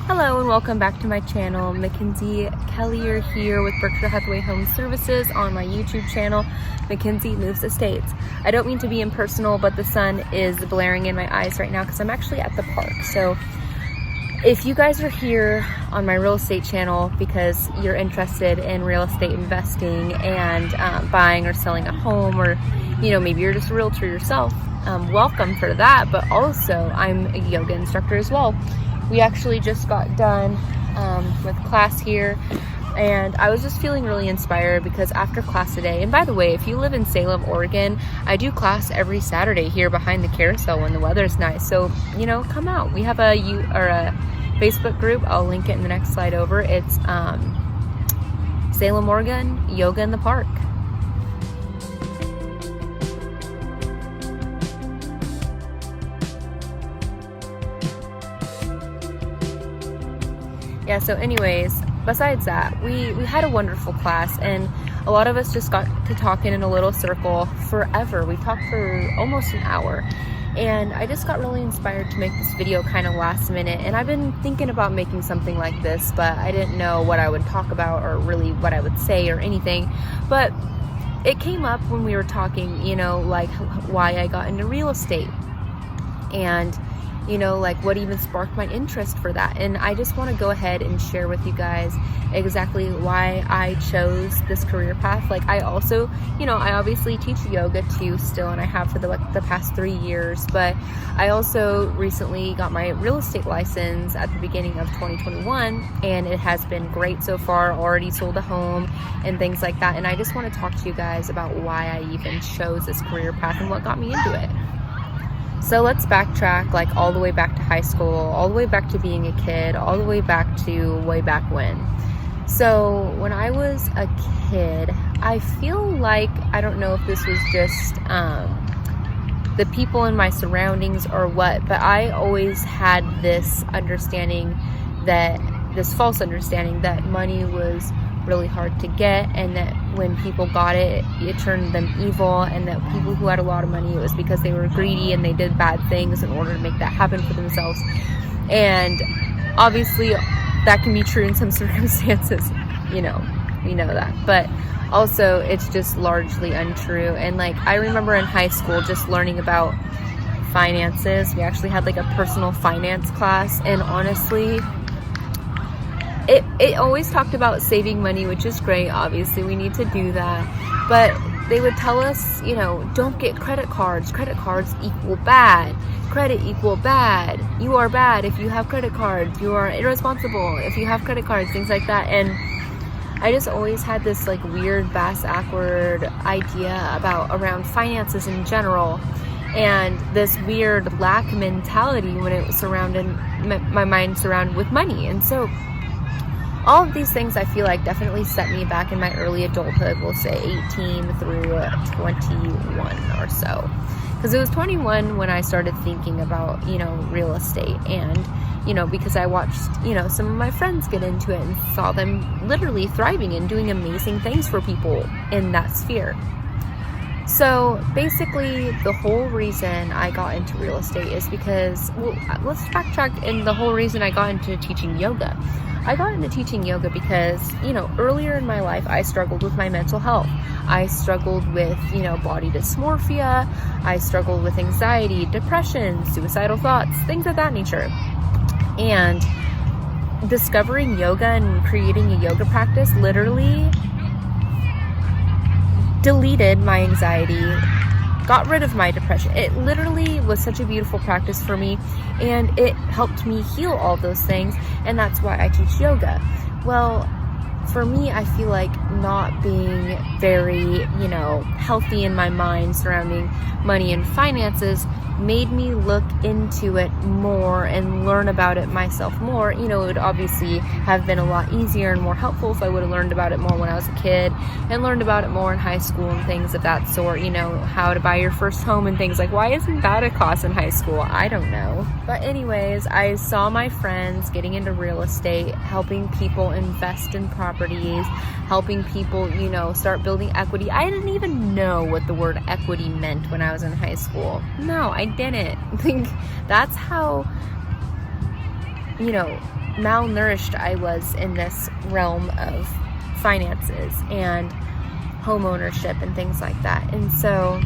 Hello and welcome back to my channel. Mackenzie Kellier here with Berkshire Hathaway Home Services on my YouTube channel, Mackenzie Moves Estates. I don't mean to be impersonal, but the sun is blaring in my eyes right now because I'm actually at the park. So if you guys are here on my real estate channel because you're interested in real estate investing and buying or selling a home, or maybe you're just a realtor yourself, welcome for that. But also I'm a yoga instructor as well. We actually just got done with class here, and I was just feeling really inspired because after class today, and by the way, if you live in Salem, Oregon, I do class every Saturday here behind the carousel when the weather's nice. So, come out. We have a Facebook group. I'll link it in the next slide over. It's Salem, Oregon, Yoga in the Park. Yeah, so anyways, besides that, we had a wonderful class, and a lot of us just got to talking in a little circle forever. We talked for almost an hour, and I just got really inspired to make this video kind of last minute. And I've been thinking about making something like this, but I didn't know what I would talk about or really what I would say or anything. But it came up when we were talking, like why I got into real estate, and like what even sparked my interest for that. And I just want to go ahead and share with you guys exactly why I chose this career path. Like I also, I obviously teach yoga too still, and I have for the past 3 years, but I also recently got my real estate license at the beginning of 2021, and it has been great so far. Already sold a home and things like that. And I just want to talk to you guys about why I even chose this career path and what got me into it. So let's backtrack like all the way back to high school, all the way back to being a kid, all the way back to way back when. So when I was a kid, I feel like, I don't know if this was just the people in my surroundings or what, but I always had this false understanding that money was really hard to get, and that when people got it, it turned them evil, and that people who had a lot of money, it was because they were greedy and they did bad things in order to make that happen for themselves. And obviously that can be true in some circumstances, we know that, but also it's just largely untrue. And like I remember in high school just learning about finances. We actually had like a personal finance class, and honestly it always talked about saving money, which is great. Obviously we need to do that, but they would tell us, don't get credit cards. Credit cards equal bad. Credit equal bad. You are bad if you have credit cards. You are irresponsible if you have credit cards, things like that. And I just always had this like weird awkward idea around finances in general, and this weird lack mentality when it was my mind surrounded with money. And so all of these things I feel like definitely set me back in my early adulthood, we'll say 18 through 21 or so. Because it was 21 when I started thinking about, real estate. And, because I watched, some of my friends get into it and saw them literally thriving and doing amazing things for people in that sphere. So basically the whole reason I got into real estate is because, let's backtrack. And the whole reason I got into teaching yoga. I got into teaching yoga because, earlier in my life, I struggled with my mental health. I struggled with, body dysmorphia. I struggled with anxiety, depression, suicidal thoughts, things of that nature. And discovering yoga and creating a yoga practice literally deleted my anxiety, got rid of my depression. It literally was such a beautiful practice for me, and it helped me heal all those things, and that's why I teach yoga. Well, for me, I feel like not being very, healthy in my mind surrounding money and finances made me look into it more and learn about it myself more. It would obviously have been a lot easier and more helpful if I would have learned about it more when I was a kid and learned about it more in high school and things of that sort, how to buy your first home and things. Like, why isn't that a class in high school? I don't know. But anyways, I saw my friends getting into real estate, helping people invest in properties, helping people, start building equity. I didn't even know what the word equity meant when I was in high school. No, I didn't think that's how malnourished I was in this realm of finances and homeownership and things like that. And so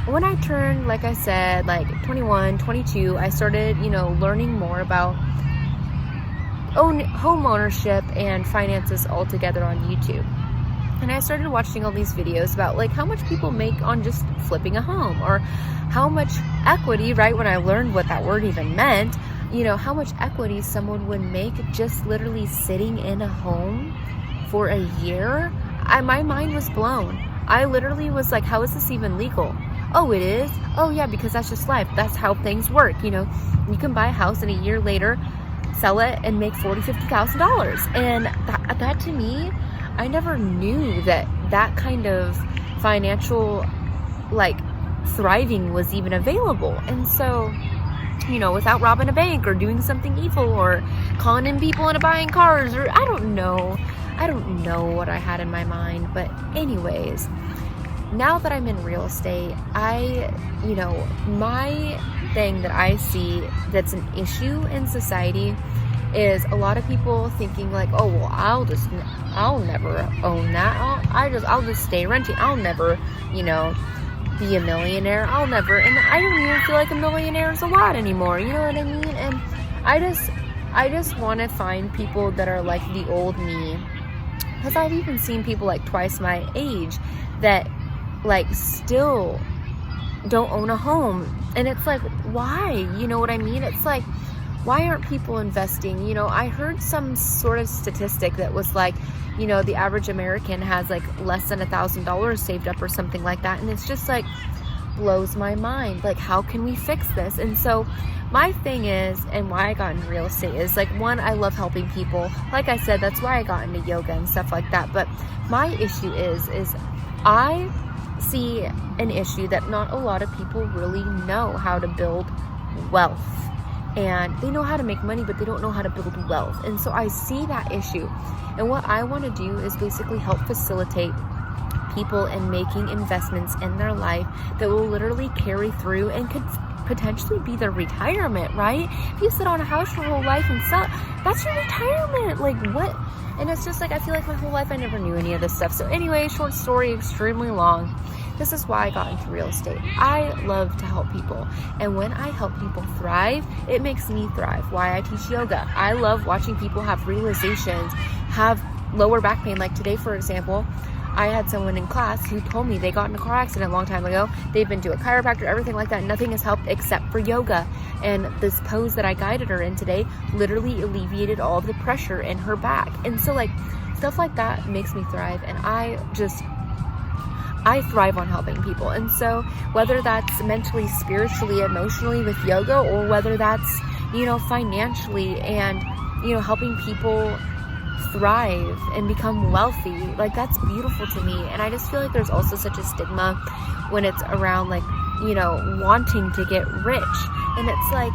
when I turned, like I said, like 21, 22, I started, learning more about home ownership and finances altogether on YouTube. And I started watching all these videos about like how much people make on just flipping a home, or how much equity, right? When I learned what that word even meant, how much equity someone would make just literally sitting in a home for a year. My mind was blown. I literally was like, how is this even legal? Oh, it is? Oh yeah, because that's just life. That's how things work. You can buy a house and a year later sell it and make $40,000, $50,000. And that to me, I never knew that kind of financial like thriving was even available. And so, without robbing a bank or doing something evil or conning people into buying cars, or I don't know what I had in my mind. But anyways, now that I'm in real estate, my thing that I see that's an issue in society is a lot of people thinking like, oh, well, I'll never own that. I'll just stay renting. I'll never, be a millionaire. I'll never, and I don't even feel like a millionaire is a lot anymore. You know what I mean? And I just want to find people that are like the old me, because I've even seen people like twice my age that like still don't own a home. And it's like, why? You know what I mean? It's like, why aren't people investing? I heard some sort of statistic that was like, the average American has like less than $1,000 saved up or something like that. And it's just like, blows my mind. Like, how can we fix this? And so my thing is, and why I got into real estate is like, one, I love helping people. Like I said, that's why I got into yoga and stuff like that. But my issue is I see an issue that not a lot of people really know how to build wealth. And they know how to make money, but they don't know how to build wealth. And so I see that issue. And what I want to do is basically help facilitate people in making investments in their life that will literally carry through and could potentially be their retirement, right? If you sit on a house your whole life and sell, that's your retirement. Like, what? And it's just like, I feel like my whole life I never knew any of this stuff. So anyway, short story, extremely long. This is why I got into real estate. I love to help people. And when I help people thrive, it makes me thrive. Why I teach yoga. I love watching people have realizations, have lower back pain. Like today, for example, I had someone in class who told me they got in a car accident a long time ago. They've been to a chiropractor, everything like that. Nothing has helped except for yoga. And this pose that I guided her in today literally alleviated all of the pressure in her back. And so like stuff like that makes me thrive. And I thrive on helping people. And so whether that's mentally, spiritually, emotionally with yoga, or whether that's, financially and, helping people thrive and become wealthy, like that's beautiful to me. And I just feel like there's also such a stigma when it's around like, wanting to get rich. And it's like,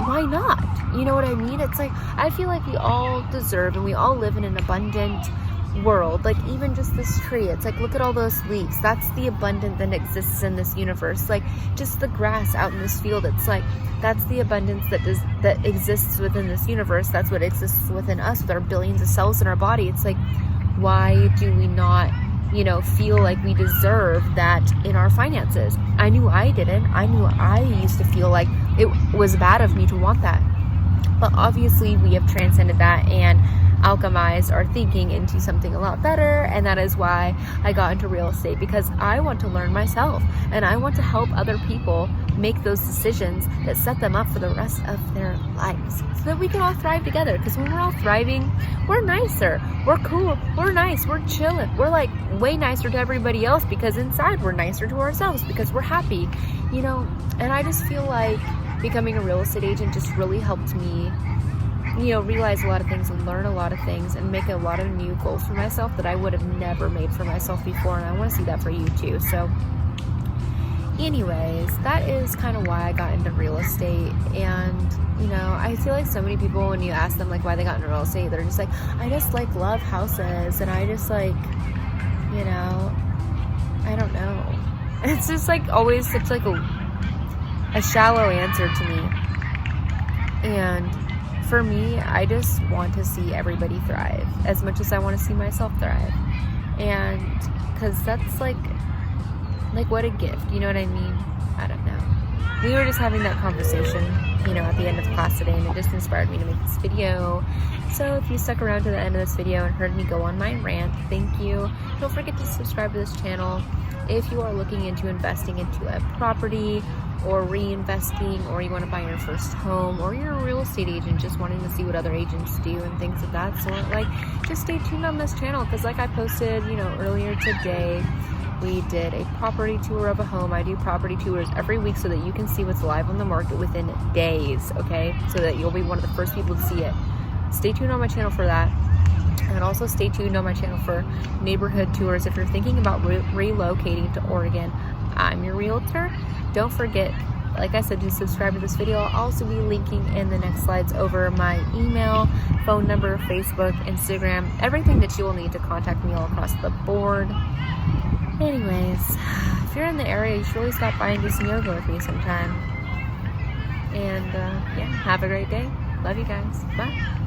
why not? You know what I mean? It's like, I feel like we all deserve and we all live in an abundant world. Like even just this tree, it's like, look at all those leaves. That's the abundance that exists in this universe. Like just the grass out in this field, it's like, that's the abundance that exists within this universe. That's what exists within us with our billions of cells in our body. It's like, why do we not, feel like we deserve that in our finances? I knew I didn't. I knew I used to feel like it was bad of me to want that. But obviously we have transcended that and alchemized our thinking into something a lot better. And that is why I got into real estate, because I want to learn myself and I want to help other people make those decisions that set them up for the rest of their lives, so that we can all thrive together. Because when we're all thriving, we're nicer, we're cool, we're nice, we're chilling, we're like way nicer to everybody else, because inside we're nicer to ourselves because we're happy, and I just feel like becoming a real estate agent just really helped me realize a lot of things and learn a lot of things and make a lot of new goals for myself that I would have never made for myself before. And I want to see that for you too. So anyways, that is kind of why I got into real estate. And I feel like so many people, when you ask them like why they got into real estate, they're just like, I just like love houses, and I just like, I don't know. It's just like always such like a shallow answer to me. And for me, I just want to see everybody thrive as much as I want to see myself thrive. And because that's like what a gift, you know what I mean? I don't know. We were just having that conversation, at the end of class today, and it just inspired me to make this video. So if you stuck around to the end of this video and heard me go on my rant, thank you. Don't forget to subscribe to this channel if you are looking into investing into a property or reinvesting, or you want to buy your first home, or you're a real estate agent just wanting to see what other agents do and things of that sort. Just stay tuned on this channel, because like I posted, earlier today, we did a property tour of a home. I do property tours every week so that you can see what's live on the market within days, okay? So that you'll be one of the first people to see it. Stay tuned on my channel for that. And also stay tuned on my channel for neighborhood tours. If you're thinking about relocating to Oregon, I'm your realtor. Don't forget, like I said, to subscribe to this video. I'll also be linking in the next slides over my email, phone number, Facebook, Instagram, everything that you will need to contact me all across the board. Anyways, if you're in the area, you should really stop by and do some yoga with me sometime. And yeah, have a great day. Love you guys. Bye.